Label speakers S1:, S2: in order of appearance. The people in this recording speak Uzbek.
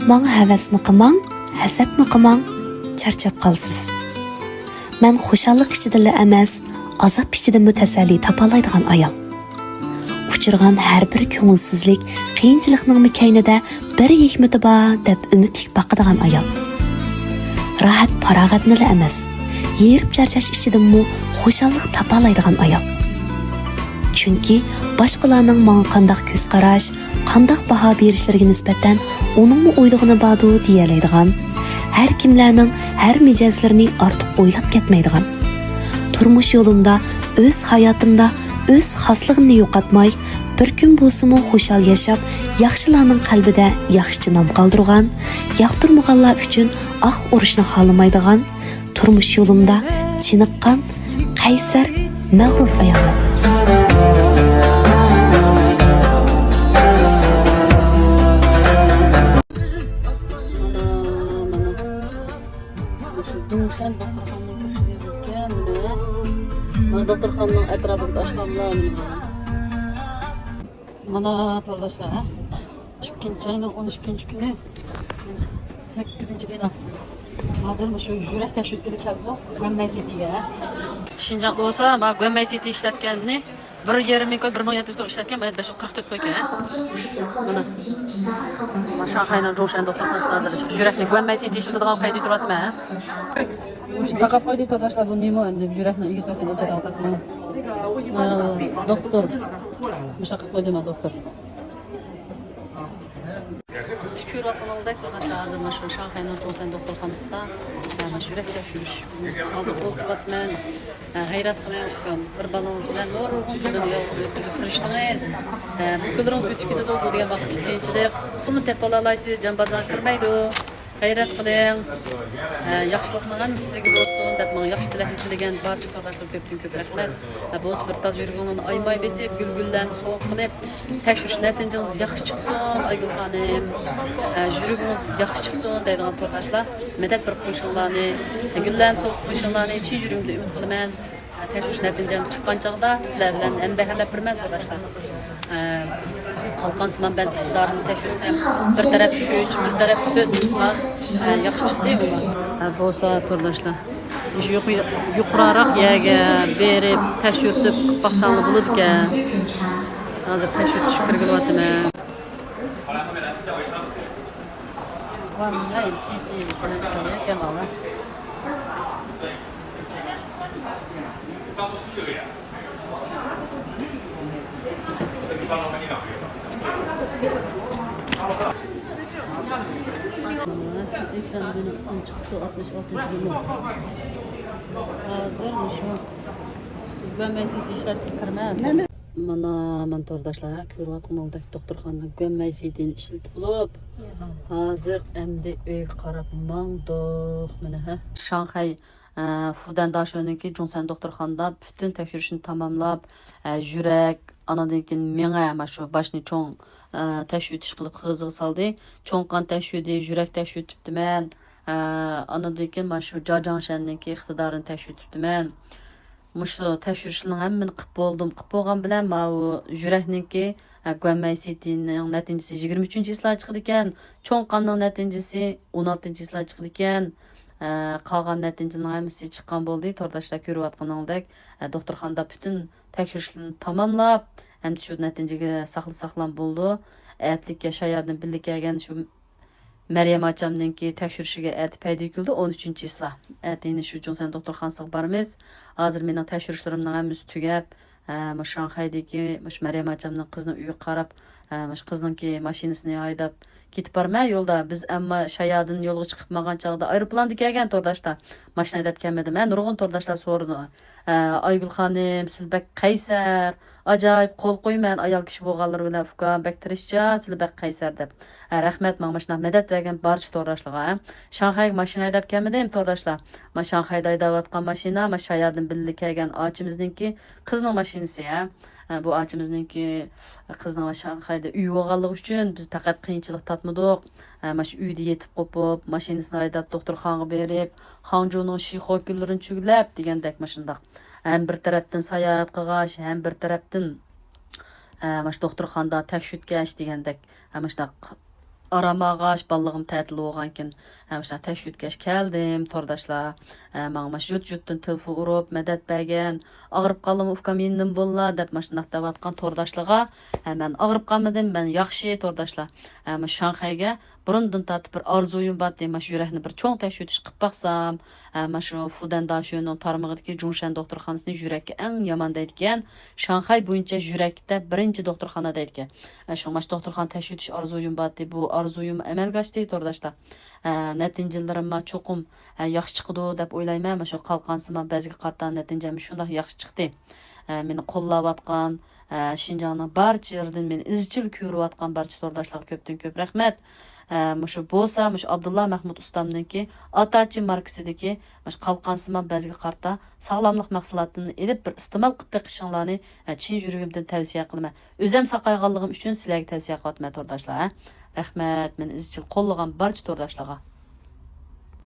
S1: Manga havasmi qilmang, hasadmi qilmang, charchab qolsiz. Men xushallik ichida emas, azob ichida mutasalli topalaydigan ayol. Uchirgan har bir ko'ngilsizlik, qiyinchilikning kaynida bir hikmati bor deb umidlik baqadigan ayol. Rahat farog'atni emas, yerib charchash ichidami xushallik topalaydigan ayol. Chunki boshqalarning menga qanday ko'z qarash, qanday baho berishlariga nisbatan uningmi o'ylig'ini bordu deyalaydigan, har kimlarning har mijozlarini ortiq o'ylab ketmaydigan. Turmush yo'limda, o'z hayotimda o'z xosligimni yo'qotmay, bir kun bo'lsa-mu xushal yashab, yaxshilarning qalbida yaxshi nom qoldirgan, yoqtirmaganlar uchun urishni xohlamaydigan, turmush yo'limda chiniqqan, qaysar, mag'rur ayolman.
S2: Doktorxonaning atrofida oshxonalar mana to'rdoshlar 2-oyning 13-kuni 8-bino. Hozir shu yurak tashviqli keldi. Go'may Cityga. Shinjoqda bo'lsa, men Go'may City ishlatganni 1,5 ming 1,700 ishlatgan, men 544 qo'ygan. Mana Shanxayning Joshan doktorxonasida hozir yurakni Go'may City ishlatadigan qayda turyapman. Shunaqa foyda to'rdoshlar bu nima endi yurakni egizmasdan o'tadi albatta. Doktor. Shunaqa qo'ydima doktor. Ko'rayotgan oldek to'rdoshlar hozir mana shu Shanxayning Joshan doktorxonasida mana shu yurak tekshirish oldi o'tiryapman. G'ayrat qilyapman. Bir balons bilan o'zini o'tkazib tirishdingiz. Bu kunlaringiz o'tib ketadi bu degan vaqtli qiyinchilik. Pulni tepib olaysiz, jambazon kirmaydi. G'ayrat qiling. Yaxshilikning hammasi sizga bo'lsin deb men yaxshi tilakni tilagan barcha to'rdoshlar ko'p rahmat. Bu bir taz yurganini aymay besib, gulgullarni sovuq qilib, tekshirish natijangiz yaxshi chiqsin, Aygul xonim. Yurgingiz yaxshi chiqsin deydigan to'rdoshlar, madad bir qo'shinglarni, gullarni sovuq qo'shinglarni chin yurimda umid qilaman. Tekshirish natijam chiqqan chog'da sizlar bilan ham bahrlab birman to'rdoshlar. Qalqan siman ba'zi iqtidorini tekshirsam, bir taraf 3, bir taraf 4 chiqqan, yaxshi chiqdi bu. Bo'lsa to'rdoshlar. Shu yuqoriroq yerga berib, tekshirtib qilib baqsangiz bo'ladi ekan. Hozir tekshirtish kirgilyapman. Vallahi siz kanalda. Ekranın ismi çıktı 66. Hazır mı şu? Go'may City işletip kirmez. Mana to'rdoshlar ko'ryapman oldek doktorxonada Go'may Cityni ishlatib bo'lib, hozir endi uyga qarab mangdoq mana ha. Shanxay Fudan Dasho'niki Jonsan doktorxonada bütün tekshirishni tamomlab, yurak, anadan keyin menga mana shu boshni cho'ng tekshirish qilib qiziq soldi. Cho'ng qon tekshirdi, yurak tekshirtibdiman. Anadan keyin mana shu Jajanshanninki iqtidorini tekshirtibdiman. Mushu tekshirishning hammani qilib bo'ldim. Qilib bo'lgan bilan mana bu yurakninki Go'may Cityning natijasi 23-yillar chiqdi ekan. Cho'ng qonning natijasi 16-yillar chiqdi ekan. Qolgan natijaning hammasi chiqqan bo'ldi. To'rdoshlar ko'ryapganingdek, doktorxonada bütün tekshirishlarni tamomlab, endi shu natijaga saqlan bo'ldi. Atlikka Shayardan birga kelgan shu Maryam achamninki tekshirishiga paydo keldi 13-yillar. Atini shu Jonsan doktorxonasiga boramiz. Hozir mening tekshirishlarimning hammasi tugab, mana Shanxaydagi Maryam achamning qizini uyiga qarab, mana qizninki mashinasini haydab ketib borman yo'lda. Biz ammo Shayardan yo'lga chiqib magan chog'da aeroplanda kelgan to'rdoshlar. Mashina haydab kelmadim. Men nurg'un to'rdoshlar so'radi. Aygul xonim, siz bak qaysar, ajoyib qo'l qo'yman ayol kishi bo'lganlar bilan ukam bak tirishcha, siz bak qaysar deb. Rahmat, men mashina madad bergan barcha to'rdoshlarga. Shanxayga mashina haydab kelmadim to'rdoshlar. Men Shanxayda haydayotgan mashina, men Shayardan birga kelgan ochimizningki qizning mashinasi ha. Bu ochimizningki qizning Shanxayda uy bo'lganligi uchun biz faqat qiyinchilik topmadik. Mana shu uyda yetib qopib, mashinasini haydab doktorxonaga berib, Hangzhouning Shixo kunlarini chuglab degandek mashindaq. Ham bir tarafdan sayohat qilgash, ham bir tarafdan mana shu doktorxonada tekshirtgash degandek. Mana shunday aramağaç balığım tətil olğankin həmişə təşvüdkəş gəldim tordaşlar. Mənim maş yut-yutdan telefon urub mədət bəgən ağırıb qalım ufkam yendim bolla dep maşınaq davatqan tordaşlığa. Mən ağırıb qalmadım, mən yaxşı tordaşlar. Şanxayga burundan tatib bir arzuyum var demiş yürekni bir çoğ təşvüdüş qıb baxsam. Şu Fudan daşının tarmağıdakı Junshan doktorxanasını yürekki ən yaman deydigan. Şanxay boyunca yürekdə birinci doktorxana deydigan. Şu maş doktorxana təşvüdüş arzuyum var deb bu arzuyum əməlgə aşdı tordaşlar. Nəticələrim çoxum yaxşı çıxdı deb oylayman. Şu qalqansıma bəzi qartdan nəticəm şundaq yaxşı çıxdı. Meni qo'llayotgan Şinjanning barcha yerdan meni izchil ko'rayotgan barcha tordoshlarga ko'pdan ko'p rahmat. Mushu bo'lsa, mushu Abdullah Mahmud ustamniki Atachi markasidagi mush qalqansima bazga qarta sog'lomlik mahsulotini elib bir iste'mol qilib beqishinglarni chin yuragimdan tavsiya qilaman. O'zim saqayganligim uchun sizlarga tavsiya qilaman tordoshlar. Rahmat, men izchil qo'llagan barcha tordoshlarga.